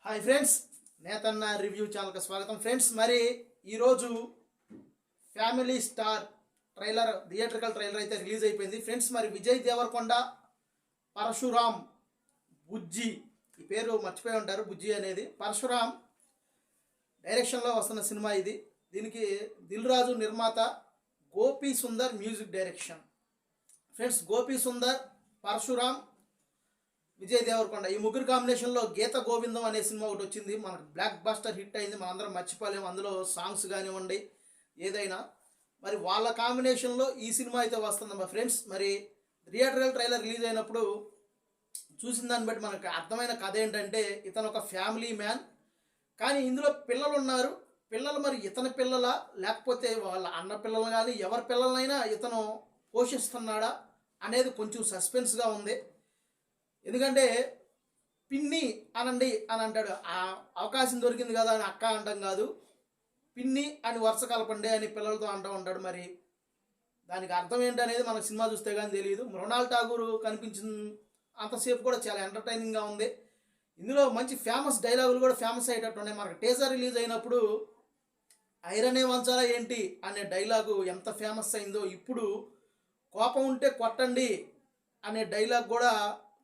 Hi friends, నేతన్న review ఛానల్కి స్వాగతం. Friends, మరి ఈరోజు ఫ్యామిలీ స్టార్ థియేట్రికల్ ట్రైలర్ అయితే రిలీజ్ అయిపోయింది. ఫ్రెండ్స్, మరి విజయ్ దేవరకొండ, పరశురామ్, బుజ్జి, ఈ పేరు మర్చిపోయి ఉంటారు, బుజ్జి అనేది పరశురామ్ డైరెక్షన్లో వస్తున్న సినిమా ఇది. దీనికి దిల్ రాజు నిర్మాత, Gopi Sundar music direction. Friends, Gopi Sundar, Parasuram, Vijay Deverakonda ఈ ముగ్గురు కాంబినేషన్లో గీత గోవిందం అనే సినిమా ఒకటి వచ్చింది. మనకు బ్లాక్ బస్టర్ హిట్ అయింది, మనందరం మర్చిపోలేము. అందులో సాంగ్స్ కానివ్వండి ఏదైనా, మరి వాళ్ళ కాంబినేషన్లో ఈ సినిమా అయితే వస్తుందమ్మా. ఫ్రెండ్స్, మరి థియేటర్కల్ ట్రైలర్ రిలీజ్ అయినప్పుడు చూసిన దాన్ని బట్టి మనకు అర్థమైన కథ ఏంటంటే, ఇతను ఒక ఫ్యామిలీ మ్యాన్, కానీ ఇందులో పిల్లలు ఉన్నారు. పిల్లలు మరి ఇతని పిల్లల లేకపోతే వాళ్ళ అన్న పిల్లలు కానీ ఎవరి పిల్లలైనా ఇతను పోషిస్తున్నాడా అనేది కొంచెం సస్పెన్స్గా ఉంది. ఎందుకంటే పిన్ని అనండి అని అంటాడు, ఆ అవకాశం దొరికింది కదా అని అక్క అంటాం కాదు, పిన్ని అని వరుస కలపండి అని పిల్లలతో అంటూ ఉంటాడు. మరి దానికి అర్థం ఏంటనేది మనకు సినిమా చూస్తే కానీ తెలియదు. మృణాల్ ఠాగూర్ కనిపించిన అంతసేపు కూడా చాలా ఎంటర్టైనింగ్గా ఉంది. ఇందులో మంచి ఫేమస్ డైలాగులు కూడా ఫేమస్ అయ్యేటట్టు ఉన్నాయి. మనకు టీజర్ రిలీజ్ అయినప్పుడు ఐరనే వంచాలా ఏంటి అనే డైలాగు ఎంత ఫేమస్ అయిందో, ఇప్పుడు కోపం ఉంటే కొట్టండి అనే డైలాగ్ కూడా,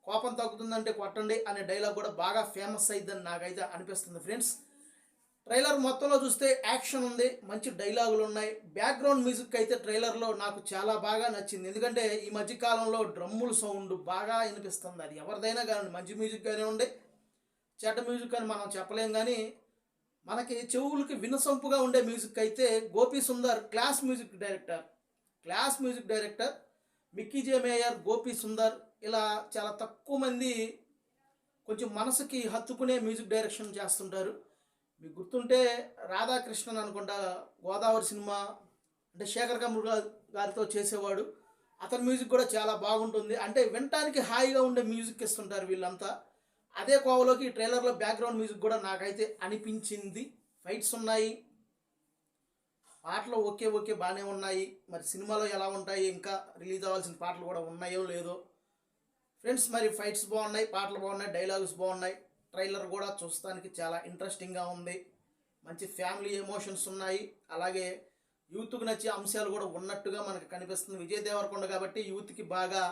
కోపం తగ్గుతుందంటే కొట్టండి అనే డైలాగ్ కూడా బాగా ఫేమస్ అయిద్దని నాకైతే అనిపిస్తుంది. ఫ్రెండ్స్, ట్రైలర్ మొత్తంలో చూస్తే యాక్షన్ ఉంది, మంచి డైలాగులు ఉన్నాయి. బ్యాక్గ్రౌండ్ మ్యూజిక్ అయితే ట్రైలర్లో నాకు చాలా బాగా నచ్చింది. ఎందుకంటే ఈ మధ్యకాలంలో డ్రమ్ముల సౌండ్ బాగా వినిపిస్తుంది. అది ఎవరిదైనా కానీ మంచి మ్యూజిక్ కానివ్వండి, చెడ్డ మ్యూజిక్ అని మనం చెప్పలేం, కానీ మనకి చెవులకి వినసొంపుగా ఉండే మ్యూజిక్ అయితే Gopi Sundar class music director Mickey J Meyer, Gopi Sundar, ఇలా చాలా తక్కువ మంది కొంచెం మనసుకి హత్తుకునే మ్యూజిక్ డైరెక్షన్ చేస్తుంటారు. మీకు గుర్తుంటే రాధాకృష్ణన్ అనుకుంటా, గోదావరి సినిమా అంటే శేఖర్ కమల్ గారితో చేసేవాడు. అతని మ్యూజిక్ కూడా చాలా బాగుంటుంది. అంటే వినటానికి హాయిగా ఉండే మ్యూజిక్ ఇస్తుంటారు వీళ్ళంతా. అదే కోవలోకి ఈ ట్రైలర్లో బ్యాక్గ్రౌండ్ మ్యూజిక్ కూడా నాకైతే అనిపించింది. ఫైట్స్ ఉన్నాయి, పాటలు ఓకే బాగానే ఉన్నాయి. మరి సినిమాలో ఎలా ఉంటాయి, ఇంకా రిలీజ్ అవ్వాల్సిన పాటలు కూడా ఉన్నాయో లేదో. ఫ్రెండ్స్, మరి ఫైట్స్ బాగున్నాయి, పాటలు బాగున్నాయి, డైలాగ్స్ బాగున్నాయి. ట్రైలర్ కూడా చూస్తానికి చాలా ఇంట్రెస్టింగ్గా ఉంది. మంచి ఫ్యామిలీ ఎమోషన్స్ ఉన్నాయి. అలాగే యూత్కి నచ్చే అంశాలు కూడా ఉన్నట్టుగా మనకు కనిపిస్తుంది. విజయ్ దేవరకొండ కాబట్టి యూత్కి బాగా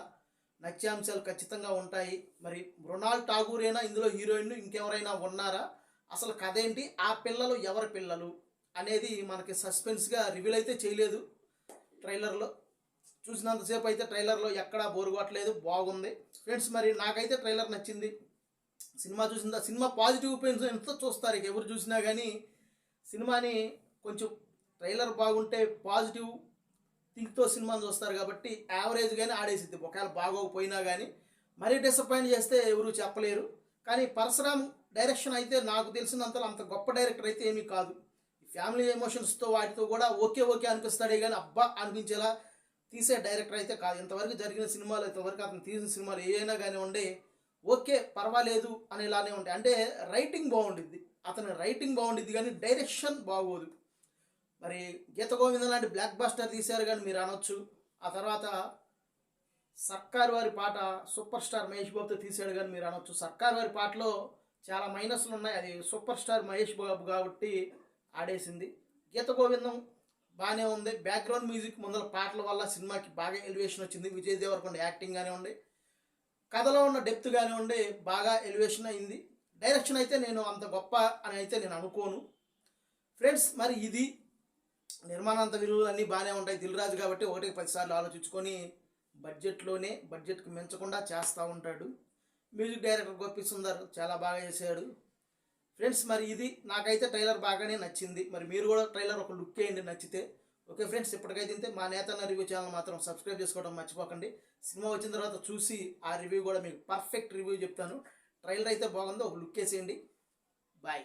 నచ్చే అంశాలు ఖచ్చితంగా ఉంటాయి. మరి మృణాల్ ఠాగూరేనా ఇందులో హీరోయిన్, ఇంకెవరైనా ఉన్నారా, అసలు కథ ఏంటి, ఆ పిల్లలు ఎవరి పిల్లలు అనేది మనకి సస్పెన్స్గా రివీల్ అయితే చేయలేదు. ట్రైలర్లో చూసినంతసేపు అయితే ట్రైలర్లో ఎక్కడా బోరు కొట్టలేదు, బాగుంది. ఫ్రెండ్స్, మరి నాకైతే ట్రైలర్ నచ్చింది. సినిమా పాజిటివ్ ఒపీనియన్స్ ఎంత చూస్తారు, ఎవరు చూసినా కానీ సినిమాని కొంచెం ట్రైలర్ బాగుంటే పాజిటివ్ థింక్తో సినిమాని చూస్తారు కాబట్టి యావరేజ్గానే ఆడేసిద్ది. ఒకవేళ బాగోకపోయినా కానీ మరీ డిసప్పాయింట్ చేస్తే ఎవరు చెప్పలేరు. కానీ పరశురామ్ డైరెక్షన్ అయితే నాకు తెలిసినంతలో అంత గొప్ప డైరెక్టర్ అయితే ఏమీ కాదు. ఫ్యామిలీ ఎమోషన్స్తో వాటితో కూడా ఓకే అనిపిస్తాడే కానీ అబ్బా అనిపించేలా తీసే డైరెక్టర్ అయితే కాదు. ఇంతవరకు జరిగిన సినిమాలు, ఇంతవరకు అతను తీసిన సినిమాలు ఏవైనా కానివ్వండి ఓకే పర్వాలేదు అనేలానే ఉంటాయి. అంటే రైటింగ్ బాగుండిద్ది, అతని రైటింగ్ బాగుండిద్ది కానీ డైరెక్షన్ బాగోదు. మరి గీత గోవిందం లాంటి బ్లాక్ బస్టర్ తీశారు కానీ మీరు అనొచ్చు. ఆ తర్వాత సర్కార్ వారి పాట సూపర్ స్టార్ మహేష్ బాబుతో తీశాడు కానీ మీరు అనొచ్చు. సర్కార్ వారి పాటలో చాలా మైనస్లు ఉన్నాయి, అది సూపర్ స్టార్ మహేష్ బాబు కాబట్టి ఆడేసింది. గీత గోవిందం బాగానే ఉంది. బ్యాక్గ్రౌండ్ మ్యూజిక్ ముందర పాటల వల్ల సినిమాకి బాగా ఎలివేషన్ వచ్చింది. విజయ్ దేవరకొండ యాక్టింగ్ కానివ్వండి, కథలో ఉన్న డెప్త్ కానివ్వండి, బాగా ఎలివేషన్ అయింది. డైరెక్షన్ అయితే నేను అంత గొప్ప అని అయితే నేను అనుకోను. ఫ్రెండ్స్, మరి ఇది నిర్మాణాంత విలువలు అన్నీ బాగానే ఉంటాయి. దిల్ రాజు కాబట్టి 1-10 సార్లు ఆలోచించుకొని బడ్జెట్కి మించకుండా చేస్తూ ఉంటాడు. మ్యూజిక్ డైరెక్టర్ గోపీ సుందర్ చాలా బాగా చేశాడు. ఫ్రెండ్స్, మరి ఇది నాకైతే ట్రైలర్ బాగానే నచ్చింది. మరి మీరు కూడా ట్రైలర్ ఒక లుక్ వేయండి నచ్చితే. ఓకే ఫ్రెండ్స్, ఇప్పటికైతే మా నేతన్న రివ్యూ ఛానల్ మాత్రం సబ్స్క్రైబ్ చేసుకోవడం మర్చిపోకండి. సినిమా వచ్చిన తర్వాత చూసి ఆ రివ్యూ కూడా మీకు పర్ఫెక్ట్ రివ్యూ చెప్తాను. ట్రైలర్ అయితే బాగుందో ఒక లుక్ వేసేయండి. బాయ్.